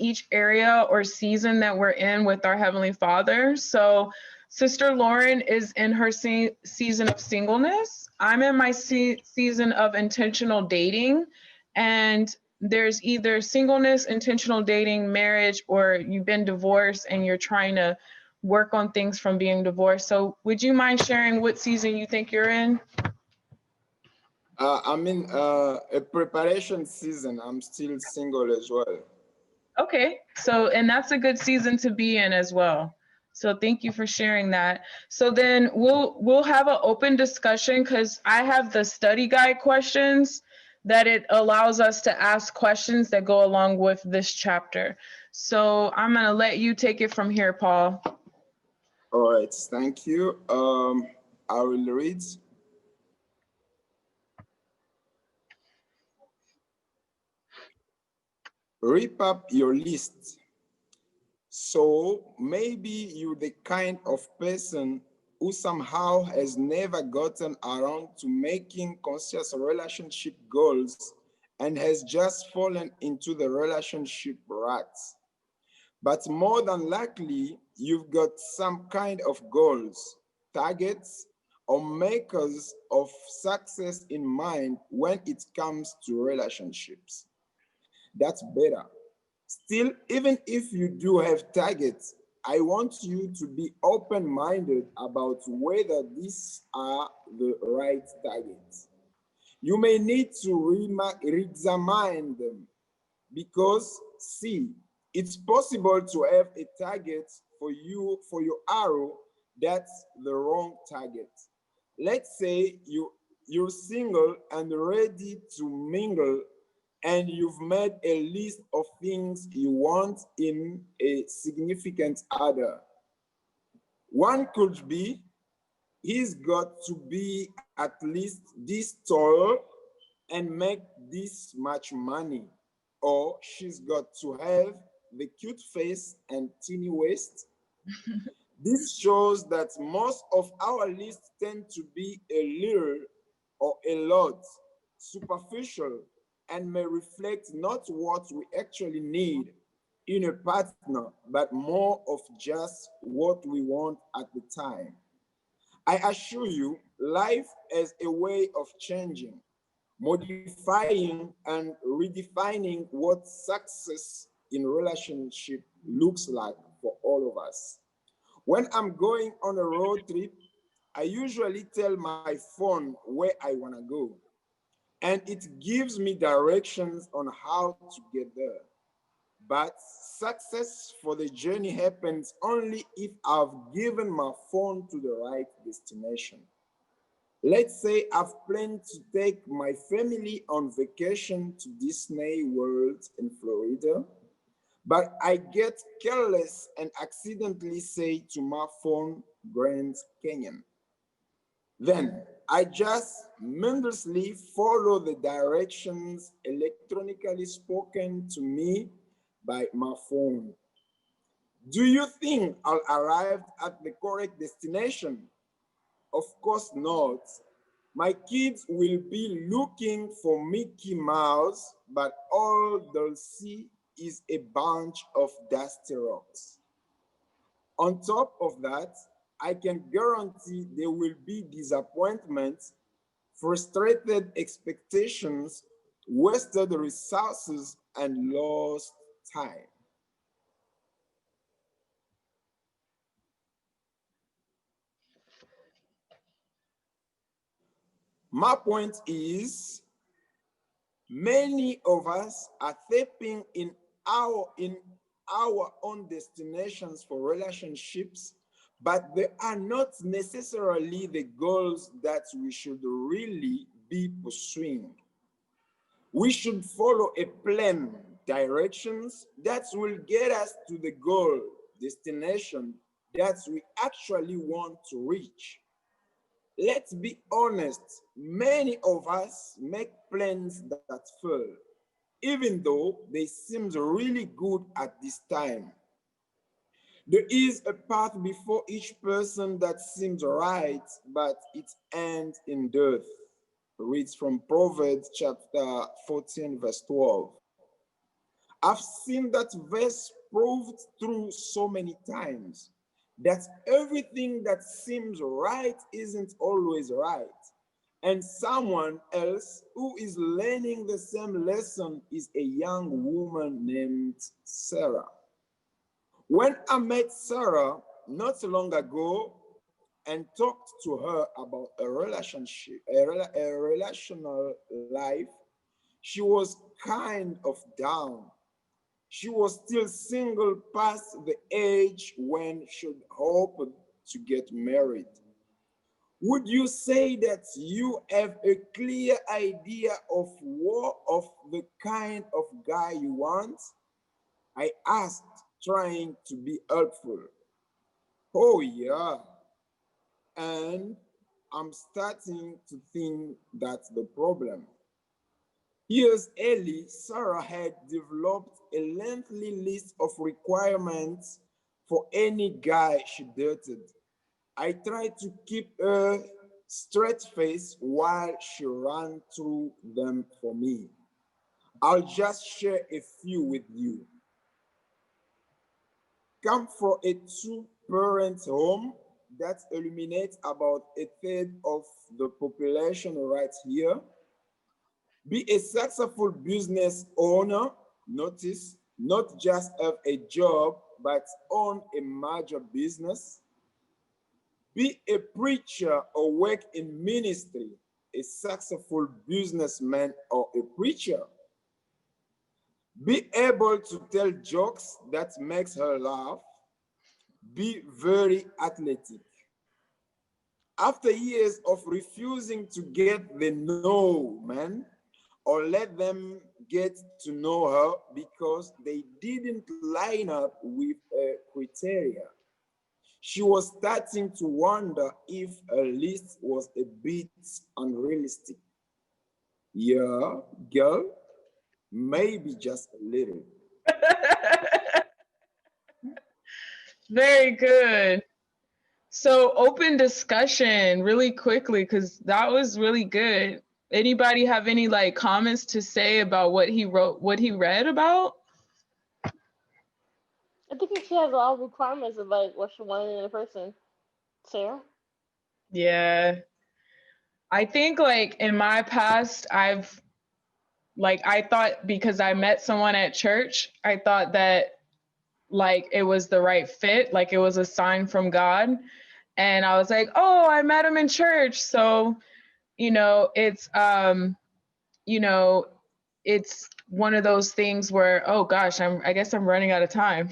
each area or season that we're in with our Heavenly Father. So Sister Lauren is in her season of singleness. I'm in my season of intentional dating. And there's either singleness, intentional dating, marriage, or you've been divorced and you're trying to work on things from being divorced. So would you mind sharing what season you think you're in? I'm in a preparation season. I'm still single as well. Okay, so and that's a good season to be in as well. So thank you for sharing that. So then we'll have an open discussion because I have the study guide questions that it allows us to ask questions that go along with this chapter. So I'm gonna let you take it from here, Paul. All right, thank you. I will read. Rip up your list. So maybe you're the kind of person who somehow has never gotten around to making conscious relationship goals and has just fallen into the relationship rut. But more than likely, you've got some kind of goals, targets, or makers of success in mind when it comes to relationships. That's better. Still, even if you do have targets, I want you to be open-minded about whether these are the right targets. You may need to re-examine them because, see, it's possible to have a target for your arrow that's the wrong target. Let's say you're single and ready to mingle, and you've made a list of things you want in a significant other. One could be, he's got to be at least this tall and make this much money, or she's got to have the cute face and teeny waist. This shows that most of our lists tend to be a little or a lot superficial and may reflect not what we actually need in a partner, but more of just what we want at the time. I assure you, life has a way of changing, modifying and redefining what success in relationship looks like for all of us. When I'm going on a road trip, I usually tell my phone where I want to go, and it gives me directions on how to get there. But success for the journey happens only if I've given my phone to the right destination. Let's say I've planned to take my family on vacation to Disney World in Florida, but I get careless and accidentally say to my phone, Grand Canyon. Then I just mindlessly follow the directions electronically spoken to me by my phone. Do you think I'll arrive at the correct destination? Of course not. My kids will be looking for Mickey Mouse, but all they'll see is a bunch of dusty rocks. On top of that, I can guarantee there will be disappointments, frustrated expectations, wasted resources, and lost time. My point is, many of us are tapping in our own destinations for relationships, but they are not necessarily the goals that we should really be pursuing. We should follow a plan, directions that will get us to the goal, destination that we actually want to reach. Let's be honest, many of us make plans that fail, even though they seem really good at this time. There is a path before each person that seems right, but it ends in death. Reads from Proverbs chapter 14, verse 12. I've seen that verse proved through so many times that everything that seems right isn't always right. And someone else who is learning the same lesson is a young woman named Sarah. When I met Sarah not so long ago and talked to her about a relationship, a relational life, she was kind of down. She was still single past the age when she'd hope to get married. Would you say that you have a clear idea of the kind of guy you want? I asked, trying to be helpful. Oh, yeah. And I'm starting to think that's the problem. Years early, Sarah had developed a lengthy list of requirements for any guy she dated. I tried to keep her straight face while she ran through them for me. I'll just share a few with you. Come from a two-parent home that eliminates about a third of the population right here. Be a successful business owner. Notice, not just have a job, but own a major business. Be a preacher or work in ministry, a successful businessman or a preacher. Be able to tell jokes that makes her laugh. Be very athletic. After years of refusing to get the no, man, or let them get to know her because they didn't line up with her criteria, she was starting to wonder if her list was a bit unrealistic. Yeah, girl, maybe just a little. Very good. So open discussion really quickly because that was really good. Anybody have any like comments to say about what he wrote, what he read about? I think she has a lot of requirements of like what she wanted in a person. Sarah? Yeah. I think like in my past, I thought because I met someone at church, I thought that like it was the right fit, like it was a sign from God. And I was like, oh, I met him in church. So, you know, you know, it's one of those things where, oh gosh, I guess I'm running out of time.